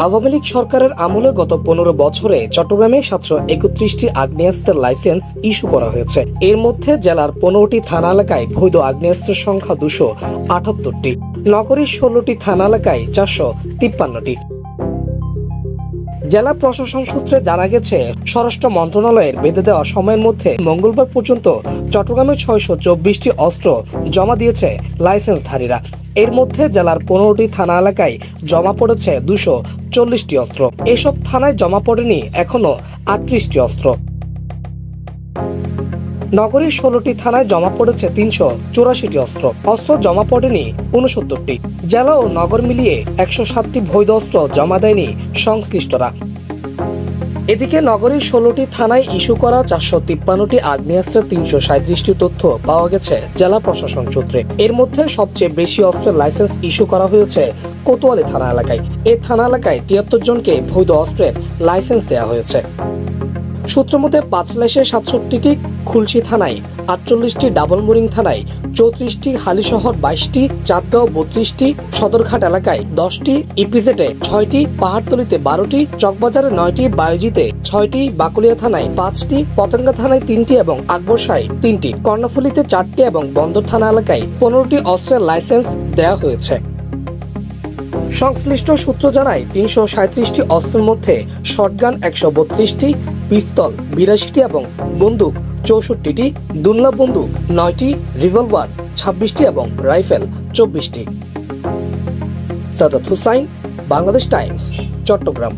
আওয়ামী লীগ সরকারের আমলে গত ১৫ বছরে চট্টগ্রামে ৭৩১টি আগ্নেয়াস্ত্রের লাইসেন্স ইস্যু করা হয়েছে। এর মধ্যে জেলার ১৫টি থানা এলাকায় বৈধ আগ্নেয়াস্ত্রের সংখ্যা ২৭৮টি, নগরীর ১৬টি থানা এলাকায় ৪৫৩টি। জেলা প্রশাসন সূত্রে জানা গেছে, স্বরাষ্ট্র মন্ত্রণালয়ের বেঁধে দেওয়া সময়ের মধ্যে মঙ্গলবার পর্যন্ত চট্টগ্রামে ৬২৪টি অস্ত্র জমা দিয়েছে লাইসেন্সধারীরা। এর মধ্যে জেলার ১৫টি থানা এলাকায় জমা পড়েছে ২৪০টি অস্ত্র। এসব থানায় জমা পড়েনি এখনো ৩৮টি অস্ত্র। নগরীর ১৬টি থানায় জমা পড়েছে ৩৮৪টি অস্ত্র। অস্ত্র জমা পড়েনি ৬৯টি। জেলা ও নগর মিলিয়ে ১০৭টি বৈধ অস্ত্র জমা দেয়নি সংশ্লিষ্টরা। এদিকে নগরীর ১৬টি থানায় ইস্যু করা ৪৫৩টি আগ্নেয়াস্ত্রের ৩৩৭টি তথ্য পাওয়া গেছে জেলা প্রশাসন সূত্রে। এর মধ্যে সবচেয়ে বেশি অস্ত্রের লাইসেন্স ইস্যু করা হয়েছে কোতোয়ালি থানা এলাকায়। এই থানা এলাকায় ৭৩ জনকে বৈধ অস্ত্রের লাইসেন্স দেওয়া হয়েছে। সূত্রমতে পাঁচলাইশে ৬৭টি, খুলশী থানায় ৪৮টি, ডাবলমুরিং থানায় ৩৪টি, হালিশহর ২২টি, চাঁদগাঁও ৩২টি, সদরঘাট এলাকায় 10টি, ইপিজেডে 6টি, পাহাড়তলীতে 12টি, চকবাজারে 9টি, বায়োজিতে 6টি, বাকলিয়া থানায় 5টি, পতেঙ্গা থানায় 3টি এবং আকবরশায় 3টি, কর্ণফুলীতে 4টি এবং বন্দর থানা এলাকায় 15টি অস্ত্রের লাইসেন্স দেওয়া হয়েছে। সংশ্লিষ্ট সূত্র জানায়, ৩৩৭টি অস্ত্রের মধ্যে শটগান ১৩২টি, পিস্তল ৮২টি এবং বন্দুক ৬৪টি, দুনলা বন্দুক 9টি, রিভলভার ২৬টি এবং রাইফেল ২৪টি। সাদাত হুসাইন, বাংলাদেশ টাইমস, চট্টগ্রাম।